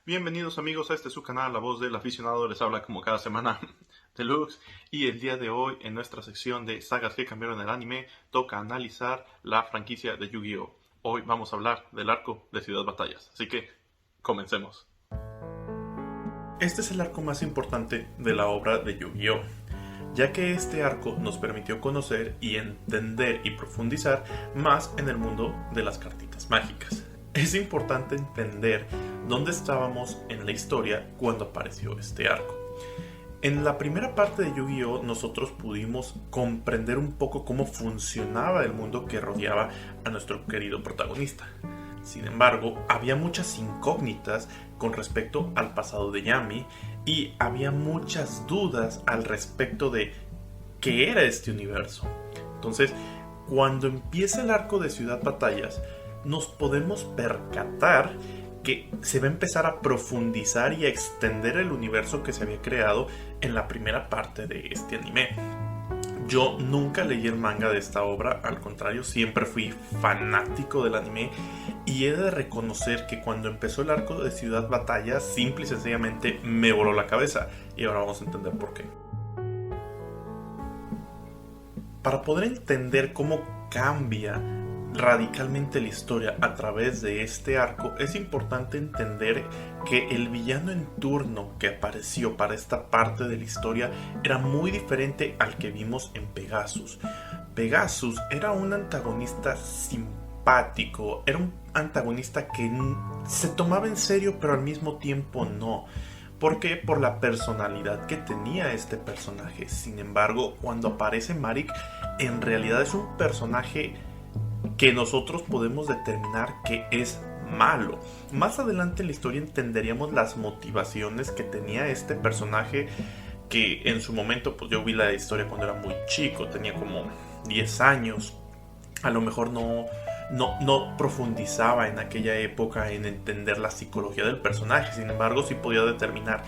Bienvenidos amigos a este su canal, La Voz del Aficionado. Les habla como cada semana Deluxe, y el día de hoy en nuestra sección de sagas que cambiaron el anime toca analizar la franquicia de Yu-Gi-Oh! Hoy vamos a hablar del arco de Ciudad Batallas, así que comencemos. Este es el arco más importante de la obra de Yu-Gi-Oh!, ya que este arco nos permitió conocer y entender y profundizar más en el mundo de las cartitas mágicas. Es importante entender dónde estábamos en la historia cuando apareció este arco. En la primera parte de Yu-Gi-Oh! Nosotros pudimos comprender un poco cómo funcionaba el mundo que rodeaba a nuestro querido protagonista. Sin embargo, había muchas incógnitas con respecto al pasado de Yami y había muchas dudas al respecto de qué era este universo. Entonces, cuando empieza el arco de Ciudad Batallas, nos podemos percatar que se va a empezar a profundizar y a extender el universo que se había creado en la primera parte de este anime. Yo nunca leí el manga de esta obra, al contrario, siempre fui fanático del anime y he de reconocer que cuando empezó el arco de Ciudad Batalla, simple y sencillamente me voló la cabeza, y ahora vamos a entender por qué. Para poder entender cómo cambia radicalmente la historia a través de este arco, es importante entender que el villano en turno que apareció para esta parte de la historia era muy diferente al que vimos en Pegasus. Pegasus era un antagonista simpático, era un antagonista que se tomaba en serio pero al mismo tiempo no. ¿Por qué? Por la personalidad que tenía este personaje. Sin embargo, cuando aparece Marik, en realidad es un personaje que nosotros podemos determinar que es malo. Más adelante en la historia entenderíamos las motivaciones que tenía este personaje, que en su momento, pues yo vi la historia cuando era muy chico, tenía como 10 años. A lo mejor no profundizaba en aquella época en entender la psicología del personaje. Sin embargo, sí podía determinar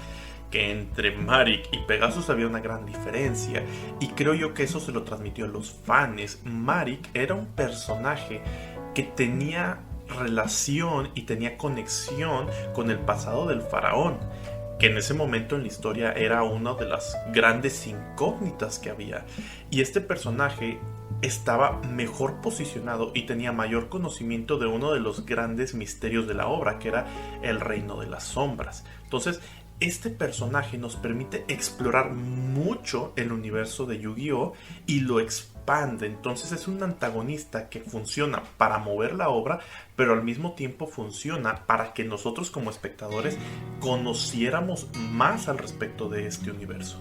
que entre Marik y Pegasus había una gran diferencia, y creo yo que eso se lo transmitió a los fans. Marik era un personaje que tenía relación y tenía conexión con el pasado del faraón, que en ese momento en la historia era una de las grandes incógnitas que había, y este personaje estaba mejor posicionado y tenía mayor conocimiento de uno de los grandes misterios de la obra, que era el reino de las sombras. Entonces, este personaje nos permite explorar mucho el universo de Yu-Gi-Oh! Y lo expande. Entonces es un antagonista que funciona para mover la obra, pero al mismo tiempo funciona para que nosotros como espectadores conociéramos más al respecto de este universo.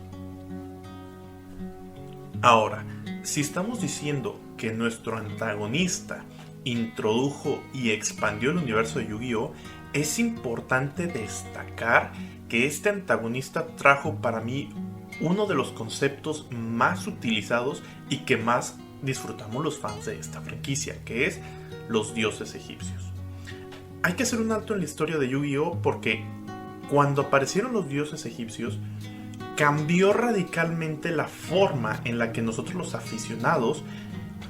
Ahora, si estamos diciendo que nuestro antagonista introdujo y expandió el universo de Yu-Gi-Oh!, es importante destacar que este antagonista trajo para mí uno de los conceptos más utilizados y que más disfrutamos los fans de esta franquicia, que es los dioses egipcios. Hay que hacer un alto en la historia de Yu-Gi-Oh! Porque cuando aparecieron los dioses egipcios, cambió radicalmente la forma en la que nosotros los aficionados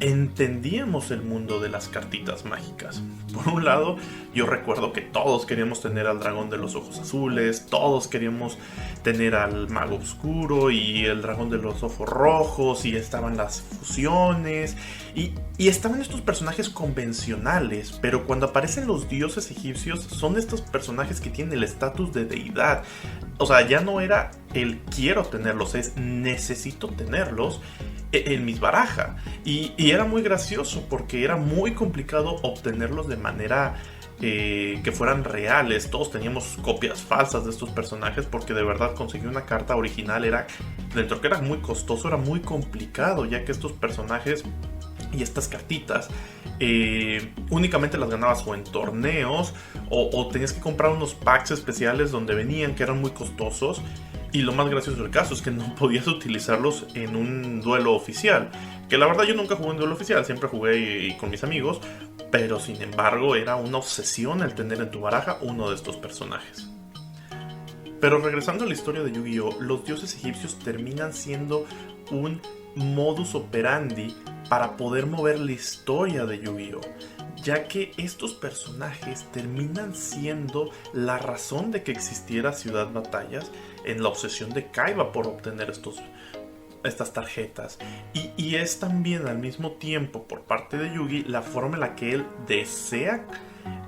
entendíamos el mundo de las cartitas mágicas. Por un lado, yo recuerdo que todos queríamos tener al dragón de los ojos azules, todos queríamos tener al mago oscuro y el dragón de los ojos rojos, y estaban las fusiones y estaban estos personajes convencionales, pero cuando aparecen los dioses egipcios son estos personajes que tienen el estatus de deidad. O sea, ya no era el quiero tenerlos, es necesito tenerlos en mis barajas. Y era muy gracioso porque era muy complicado obtenerlos de manera que fueran reales. Todos teníamos copias falsas de estos personajes porque de verdad conseguir una carta original era, dentro que era muy costoso, era muy complicado, ya que estos personajes y estas cartitas únicamente las ganabas o en torneos o tenías que comprar unos packs especiales donde venían, que eran muy costosos. Y lo más gracioso del caso es que no podías utilizarlos en un duelo oficial. Que la verdad yo nunca jugué en duelo oficial, siempre jugué con mis amigos. Pero sin embargo era una obsesión el tener en tu baraja uno de estos personajes. Pero regresando a la historia de Yu-Gi-Oh, los dioses egipcios terminan siendo un modus operandi para poder mover la historia de Yu-Gi-Oh, ya que estos personajes terminan siendo la razón de que existiera Ciudad Batallas en la obsesión de Kaiba por obtener estas tarjetas. Y es también al mismo tiempo por parte de Yugi la forma en la que él desea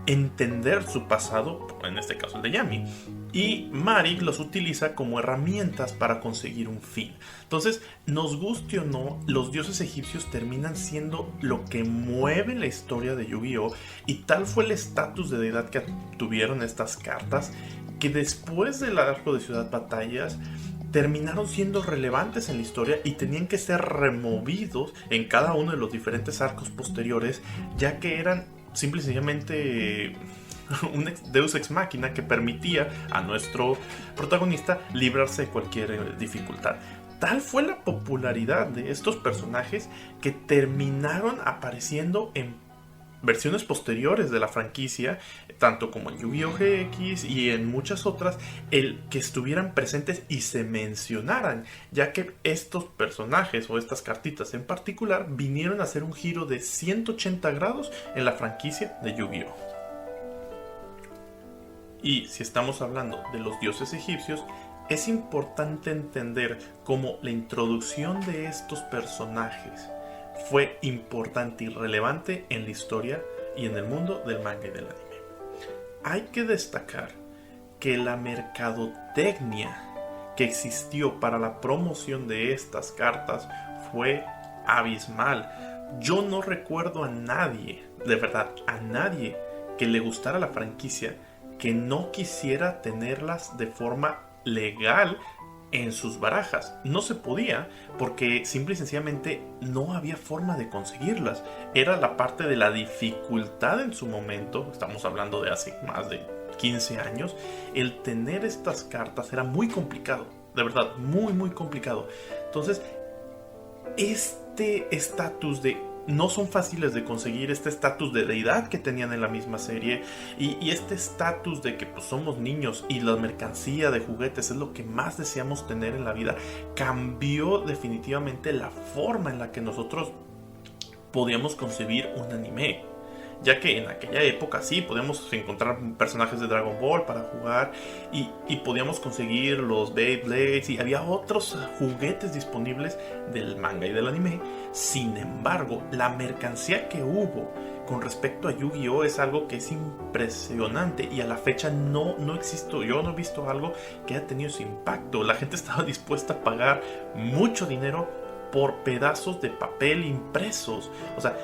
entender su pasado, en este caso el de Yami. Y Marik los utiliza como herramientas para conseguir un fin. Entonces, nos guste o no, los dioses egipcios terminan siendo lo que mueve la historia de Yu-Gi-Oh! Y tal fue el estatus de deidad que tuvieron estas cartas, que después del arco de Ciudad Batallas terminaron siendo relevantes en la historia y tenían que ser removidos en cada uno de los diferentes arcos posteriores, ya que eran simple y sencillamente un Deus Ex Machina que permitía a nuestro protagonista librarse de cualquier dificultad. Tal fue la popularidad de estos personajes que terminaron apareciendo en versiones posteriores de la franquicia, tanto como en Yu-Gi-Oh! GX y en muchas otras, el que estuvieran presentes y se mencionaran, ya que estos personajes o estas cartitas en particular vinieron a hacer un giro de 180 grados en la franquicia de Yu-Gi-Oh! Y si estamos hablando de los dioses egipcios, es importante entender cómo la introducción de estos personajes fue importante y relevante en la historia y en el mundo del manga y del anime. Hay que destacar que la mercadotecnia que existió para la promoción de estas cartas fue abismal. Yo no recuerdo a nadie, de verdad, a nadie que le gustara la franquicia que no quisiera tenerlas de forma legal en sus barajas. No se podía porque simple y sencillamente no había forma de conseguirlas. Era la parte de la dificultad en su momento, estamos hablando de hace más de 15 años, el tener estas cartas era muy complicado, de verdad, muy muy complicado. Entonces, este estatus de no son fáciles de conseguir, este estatus de deidad que tenían en la misma serie y este estatus de que pues somos niños y la mercancía de juguetes es lo que más deseamos tener en la vida, cambió definitivamente la forma en la que nosotros podíamos concebir un anime. Ya que en aquella época sí podíamos encontrar personajes de Dragon Ball para jugar y podíamos conseguir los Beyblades y había otros juguetes disponibles del manga y del anime. Sin embargo, la mercancía que hubo con respecto a Yu-Gi-Oh! Es algo que es impresionante y a la fecha no existe, yo no he visto algo que haya tenido ese impacto. La gente estaba dispuesta a pagar mucho dinero por pedazos de papel impresos. O sea,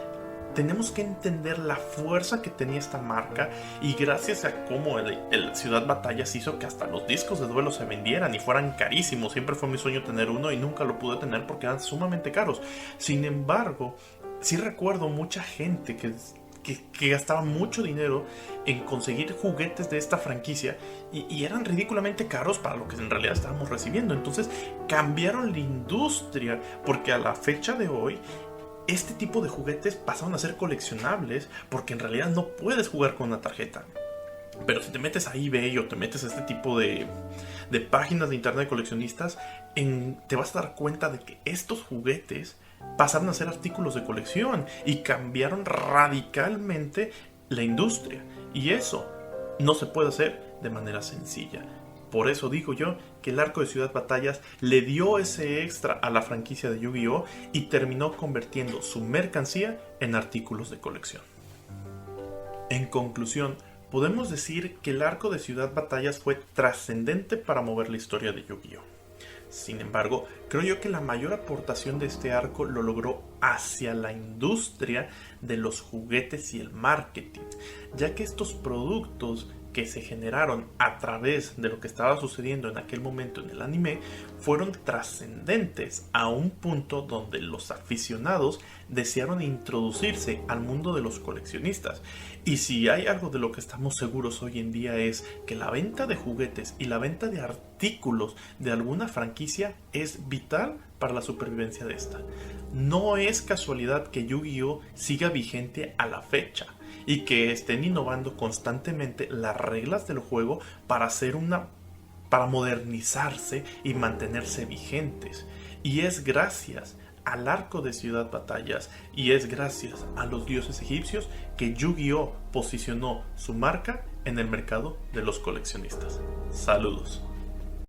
tenemos que entender la fuerza que tenía esta marca y gracias a cómo el Ciudad Batallas hizo que hasta los discos de duelo se vendieran y fueran carísimos. Siempre fue mi sueño tener uno y nunca lo pude tener porque eran sumamente caros. Sin embargo, sí recuerdo mucha gente que gastaba mucho dinero en conseguir juguetes de esta franquicia y eran ridículamente caros para lo que en realidad estábamos recibiendo. Entonces cambiaron la industria porque a la fecha de hoy este tipo de juguetes pasaron a ser coleccionables porque en realidad no puedes jugar con una tarjeta. Pero si te metes a eBay o te metes a este tipo de páginas de internet de coleccionistas, te vas a dar cuenta de que estos juguetes pasaron a ser artículos de colección y cambiaron radicalmente la industria. Y eso no se puede hacer de manera sencilla. Por eso digo yo que el arco de Ciudad Batallas le dio ese extra a la franquicia de Yu-Gi-Oh! Y terminó convirtiendo su mercancía en artículos de colección. En conclusión, podemos decir que el arco de Ciudad Batallas fue trascendente para mover la historia de Yu-Gi-Oh! Sin embargo, creo yo que la mayor aportación de este arco lo logró hacia la industria de los juguetes y el marketing, ya que estos productos que se generaron a través de lo que estaba sucediendo en aquel momento en el anime fueron trascendentes a un punto donde los aficionados desearon introducirse al mundo de los coleccionistas. Y si hay algo de lo que estamos seguros hoy en día es que la venta de juguetes y la venta de artículos de alguna franquicia es vital para la supervivencia de esta. No es casualidad que Yu-Gi-Oh! Siga vigente a la fecha y que estén innovando constantemente las reglas del juego para hacer una para modernizarse y mantenerse vigentes. Y es gracias al arco de Ciudad Batallas y es gracias a los dioses egipcios que Yu-Gi-Oh posicionó su marca en el mercado de los coleccionistas. Saludos.